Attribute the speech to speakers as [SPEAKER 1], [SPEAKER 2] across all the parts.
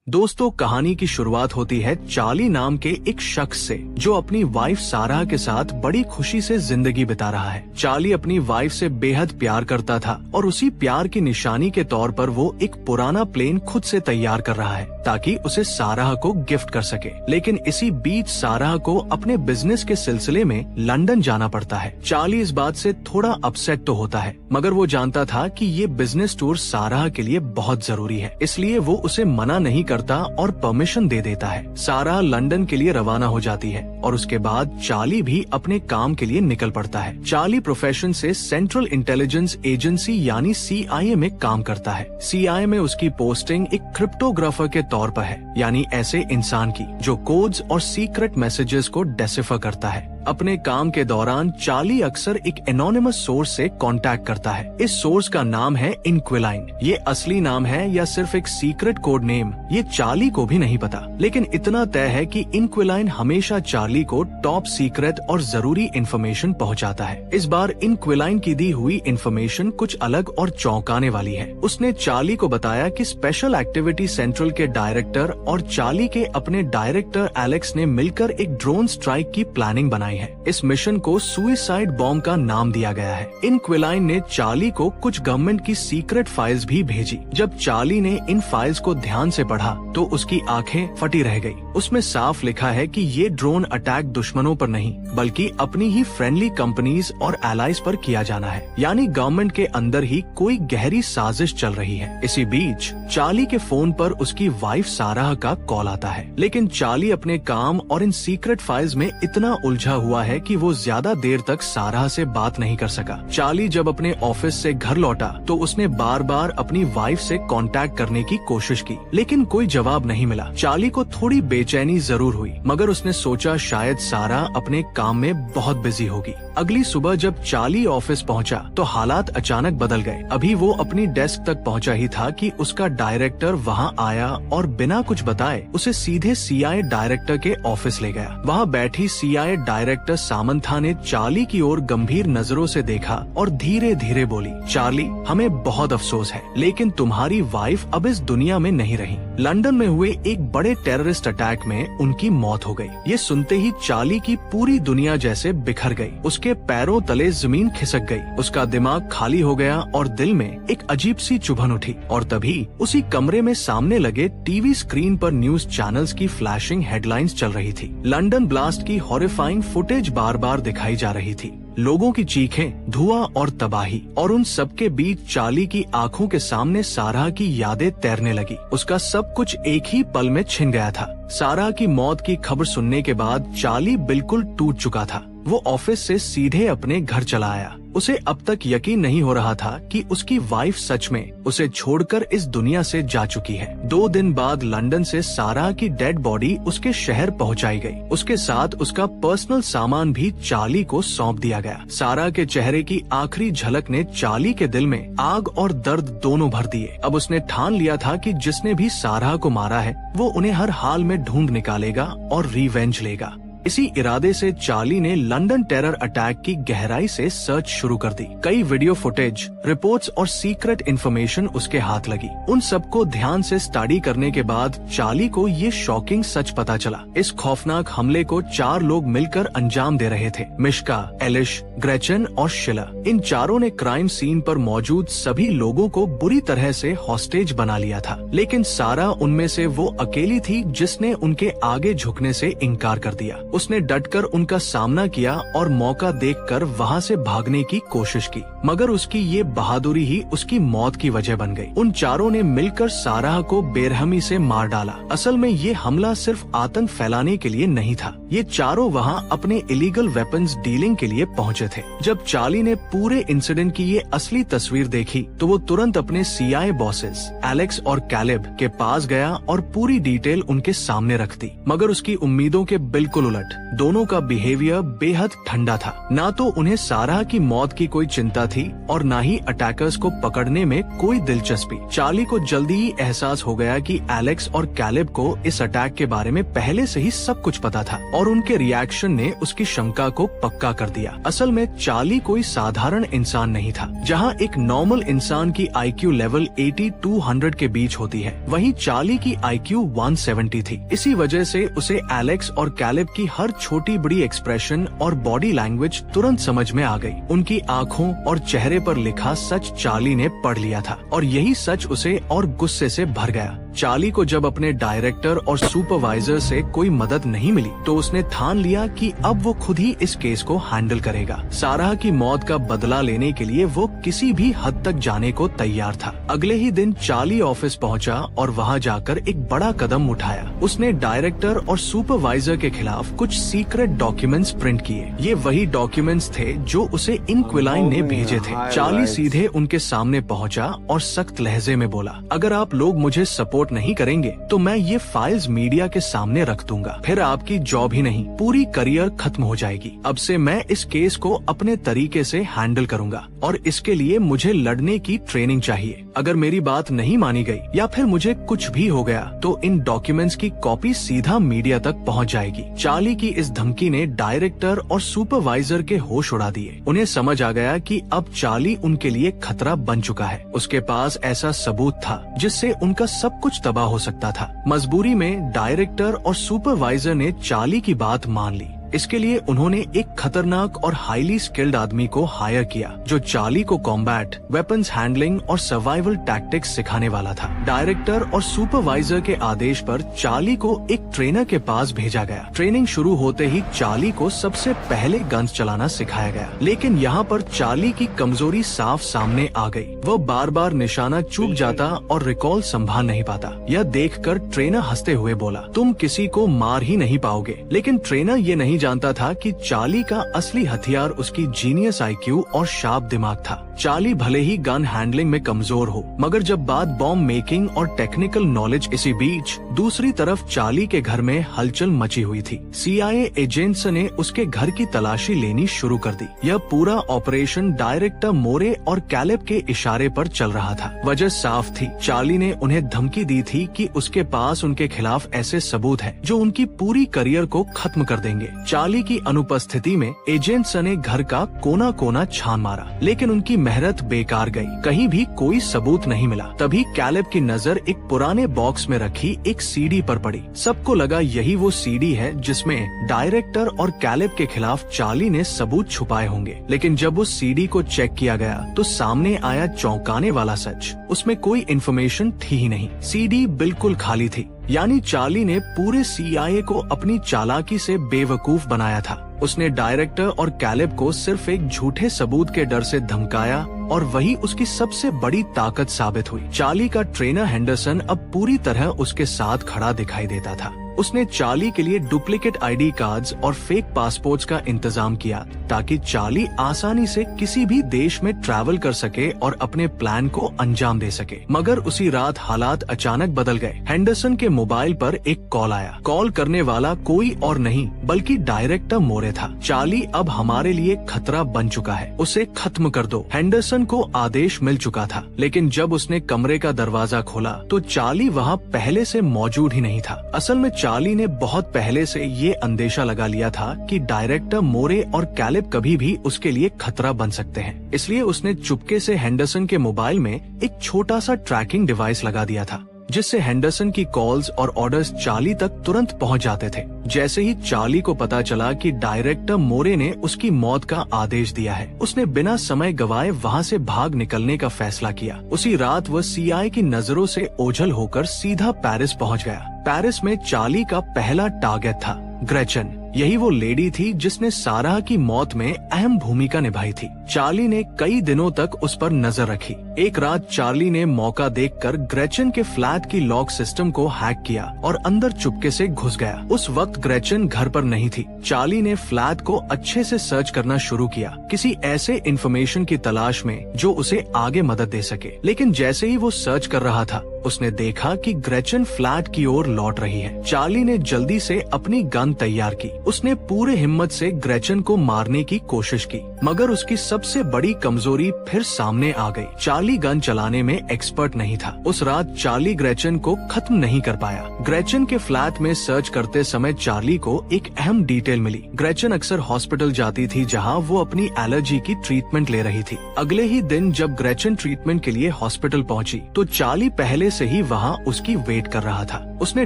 [SPEAKER 1] दोस्तों, कहानी की शुरुआत होती है चार्ली नाम के एक शख्स से जो अपनी वाइफ सारा के साथ बड़ी खुशी से जिंदगी बिता रहा है। चार्ली अपनी वाइफ से बेहद प्यार करता था और उसी प्यार की निशानी के तौर पर वो एक पुराना प्लेन खुद से तैयार कर रहा है ताकि उसे सारा को गिफ्ट कर सके। लेकिन इसी बीच सारा को अपने बिजनेस के सिलसिले में लंदन जाना पड़ता है। चार्ली इस बात से थोड़ा अपसेट तो होता है, मगर वो जानता था कि ये बिजनेस टूर सारा के लिए बहुत जरूरी है, इसलिए वो उसे मना नहीं करता और परमिशन दे देता है। सारा लंदन के लिए रवाना हो जाती है और उसके बाद चार्ली भी अपने काम के लिए निकल पड़ता है। चार्ली प्रोफेशन से सेंट्रल इंटेलिजेंस एजेंसी यानी CIA में काम करता है। CIA में उसकी पोस्टिंग एक क्रिप्टोग्राफर के तौर पर है, यानी ऐसे इंसान की जो कोड्स और सीक्रेट मैसेजेस को डेसिफर करता है। अपने काम के दौरान चार्ली अक्सर एक एनोनिमस सोर्स से कांटेक्ट करता है। इस सोर्स का नाम है इनक्विलाइन। ये असली नाम है या सिर्फ एक सीक्रेट कोड नेम, ये चार्ली को भी नहीं पता, लेकिन इतना तय है कि इनक्विलाइन हमेशा चार्ली को टॉप सीक्रेट और जरूरी इन्फॉर्मेशन पहुंचाता है। इस बार इनक्विलाइन की दी हुई इन्फॉर्मेशन कुछ अलग और चौंकाने वाली है। उसने चार्ली को बताया कि स्पेशल एक्टिविटी सेंट्रल के डायरेक्टर और चार्ली के अपने डायरेक्टर एलेक्स ने मिलकर एक ड्रोन स्ट्राइक की प्लानिंग बनाई है। इस मिशन को सुइसाइड बॉम्ब का नाम दिया गया है। इनक्विलाइन ने चार्ली को कुछ गवर्नमेंट की सीक्रेट फाइल्स भी भेजी। जब चार्ली ने इन फाइल्स को ध्यान से पढ़ा तो उसकी आंखें फटी रह गई। उसमें साफ लिखा है कि ये ड्रोन अटैक दुश्मनों पर नहीं बल्कि अपनी ही फ्रेंडली कंपनीज और एलाइज पर किया जाना है, यानी गवर्नमेंट के अंदर ही कोई गहरी साजिश चल रही है। इसी बीच चार्ली के फोन पर उसकी वाइफ सारा का कॉल आता है, लेकिन चार्ली अपने काम और इन सीक्रेट फाइल्स में इतना उलझा हुआ है कि वो ज्यादा देर तक सारा से बात नहीं कर सका। चार्ली जब अपने ऑफिस से घर लौटा तो उसने बार बार अपनी वाइफ से कांटेक्ट करने की कोशिश की, लेकिन कोई जवाब नहीं मिला। चार्ली को थोड़ी बेचैनी जरूर हुई, मगर उसने सोचा शायद सारा अपने काम में बहुत बिजी होगी। अगली सुबह जब चार्ली ऑफिस पहुंचा तो हालात अचानक बदल गए। अभी वो अपनी डेस्क तक पहुंचा ही था कि उसका डायरेक्टर वहां आया और बिना कुछ बताए उसे सीधे CIA डायरेक्टर के ऑफिस ले गया। वहां बैठी CIA डायरेक्टर सामंथा ने चार्ली की ओर गंभीर नजरों से देखा और धीरे धीरे बोली, चार्ली, हमें बहुत अफसोस है, लेकिन तुम्हारी वाइफ अब इस दुनिया में नहीं रही। लंदन में हुए एक बड़े टेररिस्ट अटैक में उनकी मौत हो गई। ये सुनते ही चार्ली की पूरी दुनिया जैसे बिखर गई। उसके पैरों तले जमीन खिसक गई। उसका दिमाग खाली हो गया और दिल में एक अजीब सी चुभन उठी। और तभी उसी कमरे में सामने लगे टीवी स्क्रीन पर न्यूज चैनल्स की फ्लैशिंग हेडलाइंस चल रही थी। लंदन ब्लास्ट की हॉरिफाइंग फुटेज बार बार दिखाई जा रही थी। लोगों की चीखें, धुआं और तबाही, और उन सबके बीच चार्ली की आंखों के सामने सारा की यादें तैरने लगी। उसका सब कुछ एक ही पल में छिन गया था। सारा की मौत की खबर सुनने के बाद चार्ली बिल्कुल टूट चुका था। वो ऑफिस से सीधे अपने घर चला आया। उसे अब तक यकीन नहीं हो रहा था कि उसकी वाइफ सच में उसे छोड़कर इस दुनिया से जा चुकी है। 2 दिन बाद लंदन से सारा की डेड बॉडी उसके शहर पहुंचाई गई। उसके साथ उसका पर्सनल सामान भी चार्ली को सौंप दिया गया। सारा के चेहरे की आखिरी झलक ने चार्ली के दिल में आग और दर्द दोनों भर दिए। अब उसने ठान लिया था कि जिसने भी सारा को मारा है वो उन्हें हर हाल में ढूंढ निकालेगा और रिवेंज लेगा। इसी इरादे से चार्ली ने लंदन टेरर अटैक की गहराई से सर्च शुरू कर दी। कई वीडियो फुटेज, रिपोर्ट्स और सीक्रेट इन्फॉर्मेशन उसके हाथ लगी। उन सबको ध्यान से स्टडी करने के बाद चार्ली को ये शॉकिंग सच पता चला। इस खौफनाक हमले को 4 लोग मिलकर अंजाम दे रहे थे, मिश्का, एलिश, ग्रेचन और शिला। इन चारों ने क्राइम सीन पर मौजूद सभी लोगों को बुरी तरह से हॉस्टेज बना लिया था, लेकिन सारा उनमें से वो अकेली थी जिसने उनके आगे झुकने से इनकार कर दिया। उसने डटकर उनका सामना किया और मौका देखकर वहां से भागने की कोशिश की, मगर उसकी ये बहादुरी ही उसकी मौत की वजह बन गई। उन चारों ने मिलकर सारा को बेरहमी से मार डाला। असल में ये हमला सिर्फ आतंक फैलाने के लिए नहीं था। ये चारों वहां अपने इलीगल वेपन्स डीलिंग के लिए पहुंचे थे। जब चार्ली ने पूरे इंसिडेंट की ये असली तस्वीर देखी तो वो तुरंत अपने CIA बॉसेस एलेक्स और कैलेब के पास गया और पूरी डिटेल उनके सामने रख दी, मगर उसकी उम्मीदों के बिल्कुल उलट। बट दोनों का बिहेवियर बेहद ठंडा था। ना तो उन्हें सारा की मौत की कोई चिंता थी और ना ही अटैकर्स को पकड़ने में कोई दिलचस्पी। चार्ली को जल्दी ही एहसास हो गया कि एलेक्स और कैलेब को इस अटैक के बारे में पहले से ही सब कुछ पता था और उनके रिएक्शन ने उसकी शंका को पक्का कर दिया। असल में चार्ली कोई साधारण इंसान नहीं था। जहां एक नॉर्मल इंसान की IQ लेवल 80-200 के बीच होती है, वहीं चार्ली की IQ 170 थी। इसी वजह से उसे एलेक्स और कैलेब की हर छोटी बड़ी एक्सप्रेशन और बॉडी लैंग्वेज तुरंत समझ में आ गई। उनकी आंखों और चेहरे पर लिखा सच चार्ली ने पढ़ लिया था और यही सच उसे और गुस्से से भर गया। चार्ली को जब अपने डायरेक्टर और सुपरवाइजर से कोई मदद नहीं मिली तो उसने ठान लिया कि अब वो खुद ही इस केस को हैंडल करेगा। सारा की मौत का बदला लेने के लिए वो किसी भी हद तक जाने को तैयार था। अगले ही दिन चार्ली ऑफिस पहुंचा और वहां जाकर एक बड़ा कदम उठाया। उसने डायरेक्टर और सुपरवाइजर के खिलाफ कुछ सीक्रेट डॉक्यूमेंट्स प्रिंट किए। ये वही डॉक्यूमेंट्स थे जो उसे इंक्विलाइन ने भेजे थे। चार्ली सीधे उनके सामने पहुंचा और सख्त लहजे में बोला, अगर आप लोग मुझे सपोर्ट नहीं करेंगे तो मैं ये फाइल्स मीडिया के सामने रख दूंगा। फिर आपकी जॉब ही नहीं, पूरी करियर खत्म हो जाएगी। अब से मैं इस केस को अपने तरीके से हैंडल करूंगा और इसके लिए मुझे लड़ने की ट्रेनिंग चाहिए। अगर मेरी बात नहीं मानी गई या फिर मुझे कुछ भी हो गया तो इन डॉक्यूमेंट्स की कॉपी सीधा मीडिया तक पहुंच जाएगी। चार्ली की इस धमकी ने डायरेक्टर और सुपरवाइजर के होश उड़ा दिए। उन्हें समझ आ गया कि अब चार्ली उनके लिए खतरा बन चुका है। उसके पास ऐसा सबूत था जिससे उनका सब कुछ तबाह हो सकता था। मजबूरी में डायरेक्टर और सुपरवाइजर ने चार्ली की बात मान ली। इसके लिए उन्होंने एक खतरनाक और हाईली स्किल्ड आदमी को हायर किया जो चार्ली को कॉम्बैट, वेपन्स हैंडलिंग और सर्वाइवल टैक्टिक्स सिखाने वाला था। डायरेक्टर और सुपरवाइजर के आदेश पर चार्ली को एक ट्रेनर के पास भेजा गया। ट्रेनिंग शुरू होते ही चार्ली को सबसे पहले गन्स चलाना सिखाया गया, लेकिन यहाँ पर चार्ली की कमजोरी साफ सामने आ गई। वह बार बार निशाना चूक जाता और रिकॉल संभाल नहीं पाता। यह देखकर ट्रेनर हंसते हुए बोला, तुम किसी को मार ही नहीं पाओगे। लेकिन ट्रेनर ये नहीं जानता था कि चार्ली का असली हथियार उसकी जीनियस IQ और शार्प दिमाग था। चार्ली भले ही गन हैंडलिंग में कमजोर हो, मगर जब बात बॉम्ब मेकिंग और टेक्निकल नॉलेज। इसी बीच दूसरी तरफ चार्ली के घर में हलचल मची हुई थी। CIA एजेंट्स ने उसके घर की तलाशी लेनी शुरू कर दी। यह पूरा ऑपरेशन डायरेक्टर मोरे और कैलेब के इशारे पर चल रहा था। वजह साफ थी, चार्ली ने उन्हें धमकी दी थी कि उसके पास उनके खिलाफ ऐसे सबूत है जो उनकी पूरी करियर को खत्म कर देंगे। चार्ली की अनुपस्थिति में एजेंट्स ने घर का कोना कोना छान मारा, लेकिन उनकी मेहनत बेकार गई। कहीं भी कोई सबूत नहीं मिला। तभी कैलेब की नजर एक पुराने बॉक्स में रखी एक CD पर पड़ी। सबको लगा यही वो CD है जिसमें डायरेक्टर और कैलेब के खिलाफ चार्ली ने सबूत छुपाए होंगे। लेकिन जब उस CD को चेक किया गया तो सामने आया चौंकाने वाला सच। उसमें कोई इन्फॉर्मेशन थी ही नहीं। CD बिल्कुल खाली थी। यानी चार्ली ने पूरे CIA को अपनी चालाकी से बेवकूफ बनाया था। उसने डायरेक्टर और कैलेब को सिर्फ एक झूठे सबूत के डर से धमकाया और वही उसकी सबसे बड़ी ताकत साबित हुई। चार्ली का ट्रेनर हेंडरसन अब पूरी तरह उसके साथ खड़ा दिखाई देता था। उसने चार्ली के लिए डुप्लीकेट ID कार्ड्स और फेक पासपोर्ट्स का इंतजाम किया ताकि चार्ली आसानी से किसी भी देश में ट्रैवल कर सके और अपने प्लान को अंजाम दे सके। मगर उसी रात हालात अचानक बदल गए। हेंडरसन के मोबाइल पर एक कॉल आया। कॉल करने वाला कोई और नहीं बल्कि डायरेक्टर मोरे था। चार्ली अब हमारे लिए खतरा बन चुका है, उसे खत्म कर दो। हेंडरसन को आदेश मिल चुका था, लेकिन जब उसने कमरे का दरवाजा खोला तो चार्ली वहाँ पहले से मौजूद ही नहीं था। असल में चार्ली ने बहुत पहले से ये अंदेशा लगा लिया था कि डायरेक्टर मोरे और कैलेब कभी भी उसके लिए खतरा बन सकते हैं। इसलिए उसने चुपके से हेंडरसन के मोबाइल में एक छोटा सा ट्रैकिंग डिवाइस लगा दिया था, जिससे हेंडरसन की कॉल्स और ऑर्डर्स चार्ली तक तुरंत पहुंच जाते थे। जैसे ही चार्ली को पता चला कि डायरेक्टर मोरे ने उसकी मौत का आदेश दिया है, उसने बिना समय गवाए वहां से भाग निकलने का फैसला किया। उसी रात वह CIA की नजरों से ओझल होकर सीधा पेरिस पहुंच गया। पेरिस में चार्ली का पहला टारगेट था ग्रेचन। यही वो लेडी थी जिसने सारा की मौत में अहम भूमिका निभाई थी। चार्ली ने कई दिनों तक उस पर नजर रखी। एक रात चार्ली ने मौका देखकर ग्रेचन के फ्लैट की लॉक सिस्टम को हैक किया और अंदर चुपके से घुस गया। उस वक्त ग्रेचन घर पर नहीं थी। चार्ली ने फ्लैट को अच्छे से सर्च करना शुरू किया, किसी ऐसे इन्फॉर्मेशन की तलाश में जो उसे आगे मदद दे सके। लेकिन जैसे ही वो सर्च कर रहा था, उसने देखा कि ग्रेचन फ्लैट की ओर लौट रही है। चार्ली ने जल्दी से अपनी गन तैयार की। उसने पूरे हिम्मत से ग्रेचन को मारने की कोशिश की, मगर उसकी सबसे बड़ी कमजोरी फिर सामने आ गई। चार्ली गन चलाने में एक्सपर्ट नहीं था। उस रात चार्ली ग्रेचन को खत्म नहीं कर पाया। ग्रेचन के फ्लैट में सर्च करते समय चार्ली को एक अहम डिटेल मिली। ग्रेचन अक्सर हॉस्पिटल जाती थी, जहां वो अपनी एलर्जी की ट्रीटमेंट ले रही थी। अगले ही दिन जब ग्रेचन ट्रीटमेंट के लिए हॉस्पिटल पहुंची, तो चार्ली पहले से ही वहां उसकी वेट कर रहा था। उसने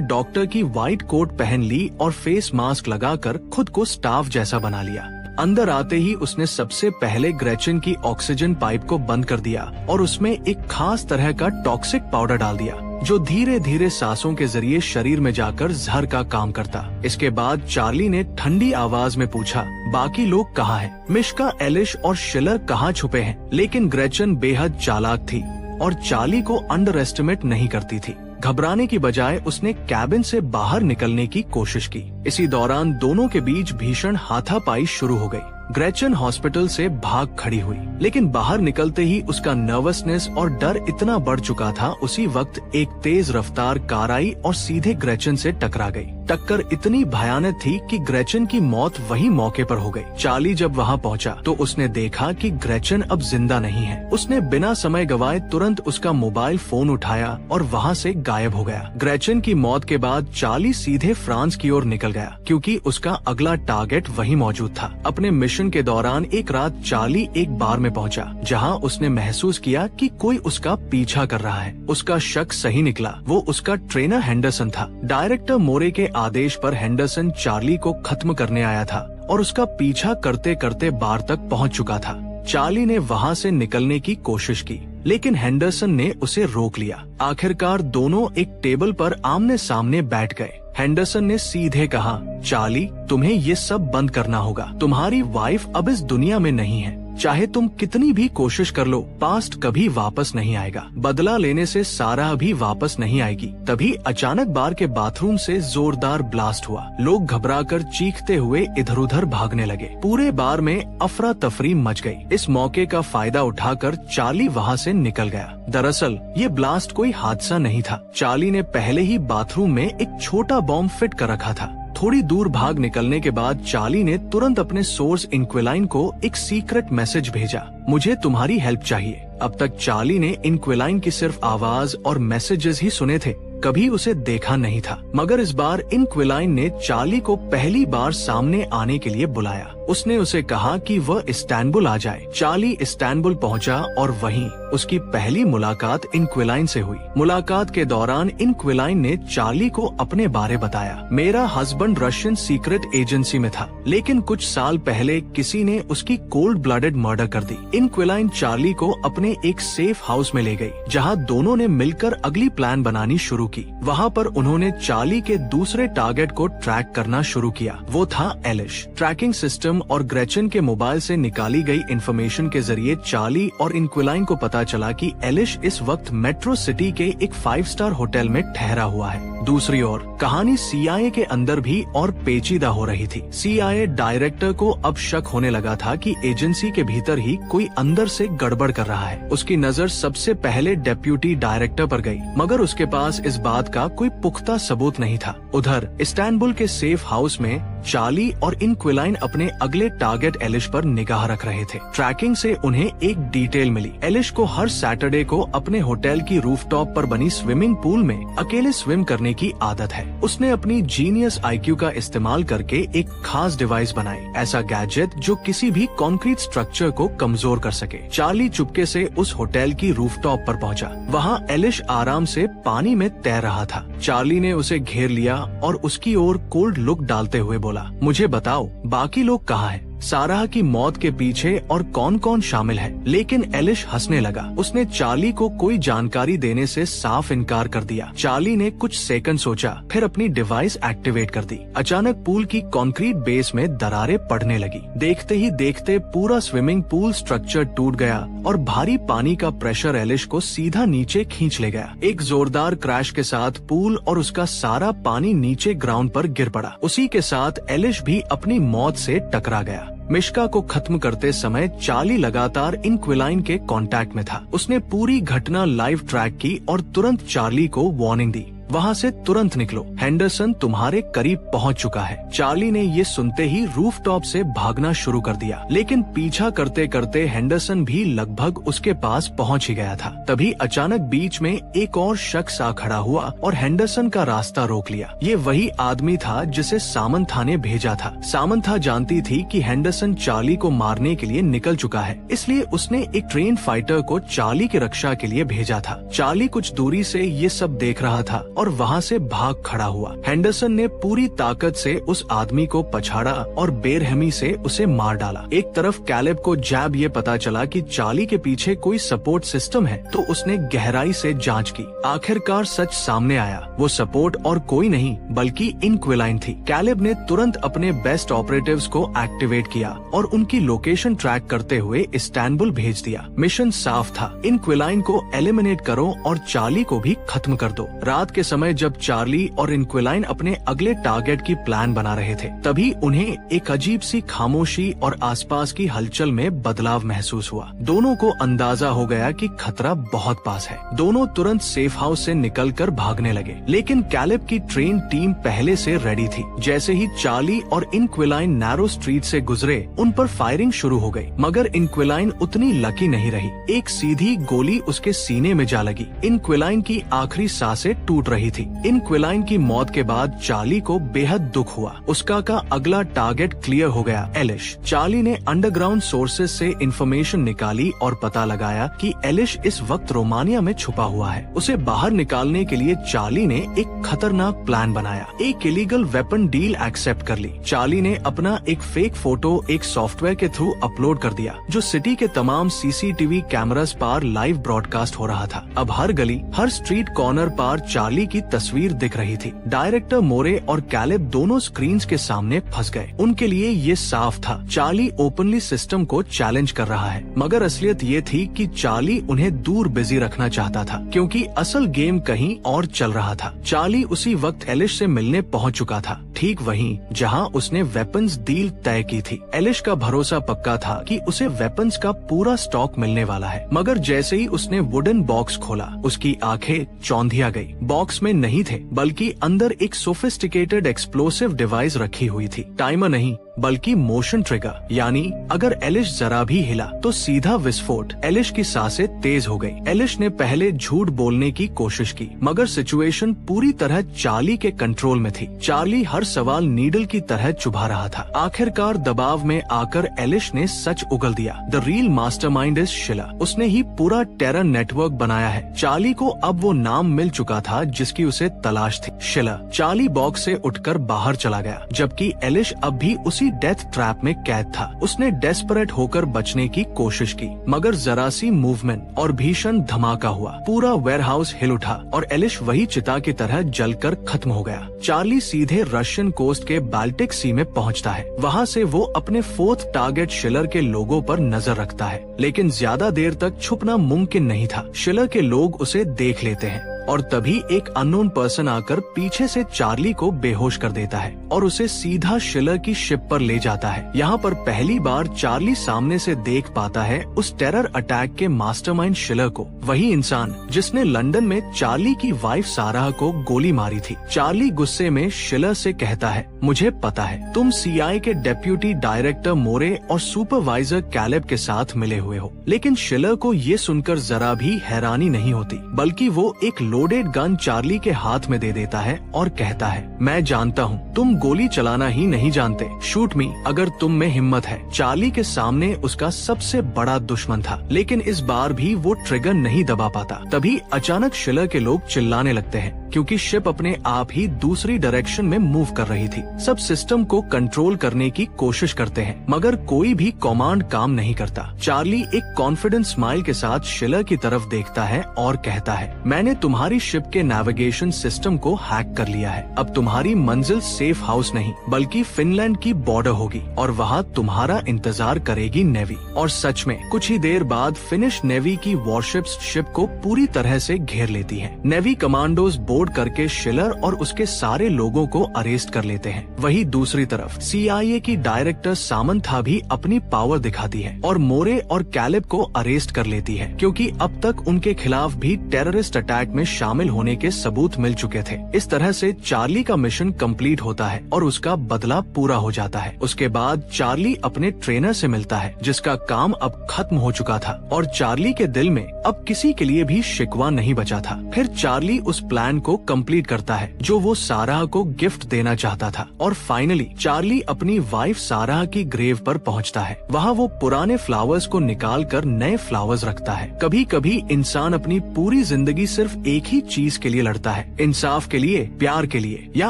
[SPEAKER 1] डॉक्टर की व्हाइट कोट पहन ली और फेस मास्क लगाकर खुद को स्टाफ जैसा बना लिया। अंदर आते ही उसने सबसे पहले ग्रेचन की ऑक्सीजन पाइप को बंद कर दिया और उसमें एक खास तरह का टॉक्सिक पाउडर डाल दिया, जो धीरे धीरे सांसों के जरिए शरीर में जाकर जहर का काम करता। इसके बाद चार्ली ने ठंडी आवाज में पूछा, बाकी लोग कहाँ हैं? मिश्का, एलिश और शिलर कहाँ छुपे हैं? लेकिन ग्रेचन बेहद चालाक थी और चार्ली को अंडर एस्टिमेट नहीं करती थी। घबराने की बजाय उसने कैबिन से बाहर निकलने की कोशिश की। इसी दौरान दोनों के बीच भीषण हाथापाई शुरू हो गई। ग्रेचन हॉस्पिटल से भाग खड़ी हुई, लेकिन बाहर निकलते ही उसका नर्वसनेस और डर इतना बढ़ चुका था। उसी वक्त एक तेज रफ्तार कार आई और सीधे ग्रेचन से टकरा गई। टक्कर इतनी भयानक थी कि ग्रेचन की मौत वही मौके पर हो गई। चार्ली जब वहां पहुंचा तो उसने देखा कि ग्रेचन अब जिंदा नहीं है। उसने बिना समय गवाए तुरंत उसका मोबाइल फोन उठाया और वहां से गायब हो गया। ग्रेचन की मौत के बाद चार्ली सीधे फ्रांस की ओर निकल गया, क्योंकि उसका अगला टारगेट वही मौजूद था। अपने मिशन के दौरान एक रात चार्ली एक बार में पहुंचा, जहां उसने महसूस किया कि कोई उसका पीछा कर रहा है। उसका शक सही निकला, वो उसका ट्रेनर हेंडरसन था। डायरेक्टर मोरे के आदेश पर हेंडरसन चार्ली को खत्म करने आया था और उसका पीछा करते करते बार तक पहुंच चुका था। चार्ली ने वहां से निकलने की कोशिश की, लेकिन हेंडरसन ने उसे रोक लिया। आखिरकार दोनों एक टेबल पर आमने सामने बैठ गए। हेंडरसन ने सीधे कहा, चार्ली, तुम्हें ये सब बंद करना होगा। तुम्हारी वाइफ अब इस दुनिया में नहीं है। चाहे तुम कितनी भी कोशिश कर लो, पास्ट कभी वापस नहीं आएगा। बदला लेने से सारा भी वापस नहीं आएगी। तभी अचानक बार के बाथरूम से जोरदार ब्लास्ट हुआ। लोग घबराकर चीखते हुए इधर उधर भागने लगे। पूरे बार में अफरा तफरी मच गई। इस मौके का फायदा उठाकर चार्ली वहां से निकल गया। दरअसल ये ब्लास्ट कोई हादसा नहीं था। चार्ली ने पहले ही बाथरूम में एक छोटा बॉम्ब फिट कर रखा था। थोड़ी दूर भाग निकलने के बाद चार्ली ने तुरंत अपने सोर्स इंक्विलाइन को एक सीक्रेट मैसेज भेजा, मुझे तुम्हारी हेल्प चाहिए। अब तक चार्ली ने इंक्विलाइन की सिर्फ आवाज और मैसेजेस ही सुने थे, कभी उसे देखा नहीं था। मगर इस बार इंक्विलाइन ने चार्ली को पहली बार सामने आने के लिए बुलाया। उसने उसे कहा कि वह इस्तांबुल आ जाए। चार्ली इस्तांबुल पहुंचा और वहीं उसकी पहली मुलाकात इंक्विलाइन से हुई। मुलाकात के दौरान इंक्विलाइन ने चार्ली को अपने बारे बताया। मेरा हस्बैंड रशियन सीक्रेट एजेंसी में था, लेकिन कुछ साल पहले किसी ने उसकी कोल्ड ब्लडेड मर्डर कर दी। इंक्विलाइन चार्ली को अपने एक सेफ हाउस में ले गई, जहां दोनों ने मिलकर अगली प्लान बनानी शुरू की। वहां पर उन्होंने चार्ली के दूसरे टारगेट को ट्रैक करना शुरू किया। वो था एलिश। ट्रैकिंग सिस्टम और ग्रेचन के मोबाइल से निकाली गई इंफॉर्मेशन के जरिए चार्ली और इंक्विलाइन को पता चला कि एलिश इस वक्त मेट्रो सिटी के एक 5 स्टार होटल में ठहरा हुआ है। दूसरी ओर कहानी सीआईए के अंदर भी और पेचीदा हो रही थी। सीआईए डायरेक्टर को अब शक होने लगा था कि एजेंसी के भीतर ही कोई अंदर से गड़बड़ कर रहा है। उसकी नजर सबसे पहले डेप्यूटी डायरेक्टर पर गई, मगर उसके पास इस बात का कोई पुख्ता सबूत नहीं था। उधर इस्तांबुल के सेफ हाउस में चार्ली और इंक्विलाइन अपने अगले टारगेट एलिश पर निगाह रख रहे थे। ट्रैकिंग से उन्हें एक डिटेल मिली। एलिश को हर सैटरडे को अपने होटल की रूफटॉप पर बनी स्विमिंग पूल में अकेले स्विम करने की आदत है। उसने अपनी जीनियस आईक्यू का इस्तेमाल करके एक खास डिवाइस बनाई, ऐसा गैजेट जो किसी भी कॉन्क्रीट स्ट्रक्चर को कमजोर कर सके। चार्ली चुपके से उस होटल की रूफटॉप पर पहुंचा। वहां एलिश आराम से पानी में तैर रहा था। चार्ली ने उसे घेर लिया और उसकी ओर कोल्ड लुक डालते हुए बोला, मुझे बताओ बाकी लोग कहाँ हैं? साराह की मौत के पीछे और कौन कौन शामिल है, लेकिन एलिश हंसने लगा। उसने चार्ली को कोई जानकारी देने से साफ इनकार कर दिया। चार्ली ने कुछ सेकंड सोचा, फिर अपनी डिवाइस एक्टिवेट कर दी। अचानक पूल की कंक्रीट बेस में दरारें पड़ने लगी। देखते ही देखते पूरा स्विमिंग पूल स्ट्रक्चर टूट गया और भारी पानी का प्रेशर एलिश को सीधा नीचे खींच ले गया। एक जोरदार क्रैश के साथ पूल और उसका सारा पानी नीचे ग्राउंड पर गिर पड़ा। उसी के साथ एलिश भी अपनी मौत से टकरा गया। मिश्का को खत्म करते समय चार्ली लगातार इंक्विलाइन के कांटेक्ट में था। उसने पूरी घटना लाइव ट्रैक की और तुरंत चार्ली को वार्निंग दी, वहाँ से तुरंत निकलो, हेंडरसन तुम्हारे करीब पहुँच चुका है। चार्ली ने ये सुनते ही रूफटॉप से भागना शुरू कर दिया, लेकिन पीछा करते करते हेंडरसन भी लगभग उसके पास पहुँच ही गया था। तभी अचानक बीच में एक और शख्स आ खड़ा हुआ और हेंडरसन का रास्ता रोक लिया। ये वही आदमी था जिसे सामंथा ने भेजा था। सामंथा जानती थी कि हेंडरसन चार्ली को मारने के लिए निकल चुका है, इसलिए उसने एक ट्रेन फाइटर को चार्ली की रक्षा के लिए भेजा था। चार्ली कुछ दूरी से ये सब देख रहा था और वहाँ से भाग खड़ा हुआ। हेंडरसन ने पूरी ताकत से उस आदमी को पछाड़ा और बेरहमी से उसे मार डाला। एक तरफ कैलेब को जब ये पता चला कि चार्ली के पीछे कोई सपोर्ट सिस्टम है, तो उसने गहराई से जांच की। आखिरकार सच सामने आया। वो सपोर्ट और कोई नहीं बल्कि इंक्विलाइन थी। कैलेब ने तुरंत अपने बेस्ट ऑपरेटिव्स को एक्टिवेट किया और उनकी लोकेशन ट्रैक करते हुए इस्तांबुल भेज दिया। मिशन साफ था, इंक्विलाइन को एलिमिनेट करो और चार्ली को भी खत्म कर दो। रात के समय जब चार्ली और इंक्विलाइन अपने अगले टारगेट की प्लान बना रहे थे, तभी उन्हें एक अजीब सी खामोशी और आसपास की हलचल में बदलाव महसूस हुआ। दोनों को अंदाजा हो गया कि खतरा बहुत पास है। दोनों तुरंत सेफ हाउस से निकलकर भागने लगे, लेकिन कैलेब की ट्रेन टीम पहले से रेडी थी। जैसे ही चार्ली और इंक्विलाइन नैरो स्ट्रीट से गुजरे, उन पर फायरिंग शुरू हो गई, मगर इंक्विलाइन उतनी लकी नहीं रही। एक सीधी गोली उसके सीने में जा लगी। इंक्विलाइन की आखिरी सांसें टूट रही थी। इंक्विलाइन की मौत के बाद चार्ली को बेहद दुख हुआ। उसका अगला टारगेट क्लियर हो गया, एलिश। चार्ली ने अंडरग्राउंड सोर्सेज से इंफॉर्मेशन निकाली और पता लगाया कि एलिश इस वक्त रोमानिया में छुपा हुआ है। उसे बाहर निकालने के लिए चार्ली ने एक खतरनाक प्लान बनाया। एक इलीगल वेपन डील एक्सेप्ट कर ली। चार्ली ने अपना एक फेक फोटो एक सॉफ्टवेयर के थ्रू अपलोड कर दिया, जो सिटी के तमाम सीसीटीवी कैमरास पर लाइव ब्रॉडकास्ट हो रहा था। अब हर गली, हर स्ट्रीट कॉर्नर पर चार्ली की तस्वीर दिख रही थी। डायरेक्टर मोरे और कैलेब दोनों स्क्रीन्स के सामने फंस गए। उनके लिए ये साफ था, चार्ली ओपनली सिस्टम को चैलेंज कर रहा है। मगर असलियत ये थी कि चार्ली उन्हें दूर बिजी रखना चाहता था, क्योंकि असल गेम कहीं और चल रहा था। चार्ली उसी वक्त एलिश से मिलने पहुंच चुका था, ठीक वहीं जहां उसने वेपन्स डील तय की थी। एलिश का भरोसा पक्का था कि उसे वेपन्स का पूरा स्टॉक मिलने वाला है। मगर जैसे ही उसने वुडन बॉक्स खोला, उसकी आंखें चौंधिया गई। बॉक्स में नहीं थे, बल्कि अंदर एक सोफिस्टिकेटेड एक्सप्लोसिव डिवाइस रखी हुई थी। टाइमर नहीं, बल्कि मोशन ट्रिगर, यानी अगर एलिश जरा भी हिला तो सीधा विस्फोट। एलिश की सांसें तेज हो गई। एलिश ने पहले झूठ बोलने की कोशिश की, मगर सिचुएशन पूरी तरह चार्ली के कंट्रोल में थी। चार्ली हर सवाल नीडल की तरह चुभा रहा था। आखिरकार दबाव में आकर एलिश ने सच उगल दिया। द रियल मास्टरमाइंड इज शिला। उसने ही पूरा टेरर नेटवर्क बनाया है। चार्ली को अब वो नाम मिल चुका था जिसकी उसे तलाश थी, शिला। चार्ली बॉक्स से उठकर बाहर चला गया, जबकि एलिश अब भी उसी डेथ ट्रैप में कैद था। उसने डेस्परेट होकर बचने की कोशिश की, मगर जरा सी मूवमेंट और भीषण धमाका हुआ। पूरा वेयरहाउस हिल उठा और एलिश वही चिता की तरह जलकर खत्म हो गया। चार्ली सीधे रशियन कोस्ट के बाल्टिक सी में पहुंचता है। वहां से वो अपने फोर्थ टारगेट शिलर के लोगों पर नजर रखता है, लेकिन ज्यादा देर तक छुपना मुमकिन नहीं था। शिलर के लोग उसे देख लेते हैं और तभी एक अननोन पर्सन आकर पीछे से चार्ली को बेहोश कर देता है और उसे सीधा शिलर की शिप पर ले जाता है। यहाँ पर पहली बार चार्ली सामने से देख पाता है उस टेरर अटैक के मास्टरमाइंड शिलर को, वही इंसान जिसने लंदन में चार्ली की वाइफ साराह को गोली मारी थी। चार्ली गुस्से में शिलर से कहता है, मुझे पता है तुम सीआई के डेप्यूटी डायरेक्टर मोरे और सुपरवाइजर कैलेब के साथ मिले हुए हो। लेकिन शिलर को ये सुनकर जरा भी हैरानी नहीं होती, बल्कि वो एक लोडेड गन चार्ली के हाथ में दे देता है और कहता है, मैं जानता हूँ तुम गोली चलाना ही नहीं जानते, शूट मी अगर तुम में हिम्मत है। चार्ली के सामने उसका सबसे बड़ा दुश्मन था, लेकिन इस बार भी वो ट्रिगर नहीं दबा पाता। तभी अचानक शिलर के लोग चिल्लाने लगते हैं क्योंकि शिप अपने आप ही दूसरी डायरेक्शन में मूव कर रही थी। सब सिस्टम को कंट्रोल करने की कोशिश करते हैं मगर कोई भी कमांड काम नहीं करता। चार्ली एक कॉन्फिडेंट स्माइल के साथ शिलर की तरफ देखता है और कहता है, मैंने तुम्हारी शिप के नेविगेशन सिस्टम को हैक कर लिया है। अब तुम्हारी मंजिल सेफ हाउस नहीं बल्कि फिनलैंड की बॉर्डर होगी और वहाँ तुम्हारा इंतजार करेगी नेवी। और सच में कुछ ही देर बाद फिनिश नेवी की वॉरशिप्स शिप को पूरी तरह से घेर लेती है। नेवी कमांडोज बोर्ड करके शिलर और उसके सारे लोगों को अरेस्ट कर लेते हैं। वही दूसरी तरफ CIA की डायरेक्टर सामंथा भी अपनी पावर दिखाती है और मोरे और कैलिब को अरेस्ट कर लेती है क्योंकि अब तक उनके खिलाफ भी टेररिस्ट अटैक में शामिल होने के सबूत मिल चुके थे। इस तरह से चार्ली का मिशन कंप्लीट होता है और उसका बदला पूरा हो जाता है। उसके बाद चार्ली अपने ट्रेनर से मिलता है जिसका काम अब खत्म हो चुका था और चार्ली के दिल में अब किसी के लिए भी शिकवा नहीं बचा था। फिर चार्ली उस प्लान को कंप्लीट करता है जो वो सारा को गिफ्ट देना चाहता था और फाइनली चार्ली अपनी वाइफ सारा की ग्रेव पर पहुंचता है। वहाँ वो पुराने फ्लावर्स को निकाल कर नए फ्लावर्स रखता है। कभी कभी इंसान अपनी पूरी जिंदगी सिर्फ एक ही चीज के लिए लड़ता है, इंसाफ के लिए, प्यार के लिए या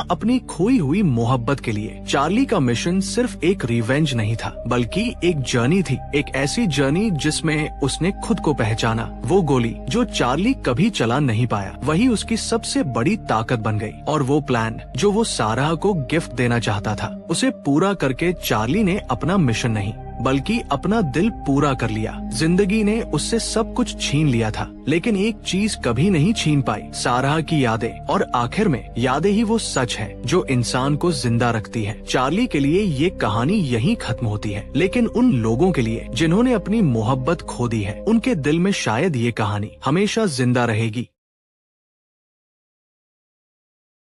[SPEAKER 1] अपनी खोई हुई मोहब्बत के लिए। चार्ली का मिशन सिर्फ एक रिवेंज नहीं था बल्कि एक जर्नी थी, एक ऐसी जर्नी जिसमें उसने खुद को पहचाना। वो गोली जो चार्ली कभी चला नहीं पाया वही उसकी सबसे बड़ी ताकत बन गई और वो प्लान जो वो सारा को गिफ्ट देना चाहता था उसे पूरा करके चार्ली ने अपना मिशन नहीं बल्कि अपना दिल पूरा कर लिया। जिंदगी ने उससे सब कुछ छीन लिया था लेकिन एक चीज कभी नहीं छीन पाई, सारा की यादें। और आखिर में यादें ही वो सच है जो इंसान को जिंदा रखती है। चार्ली के लिए ये कहानी यहीं खत्म होती है लेकिन उन लोगों के लिए जिन्होंने अपनी मोहब्बत खो दी है उनके दिल में शायद ये कहानी हमेशा जिंदा रहेगी।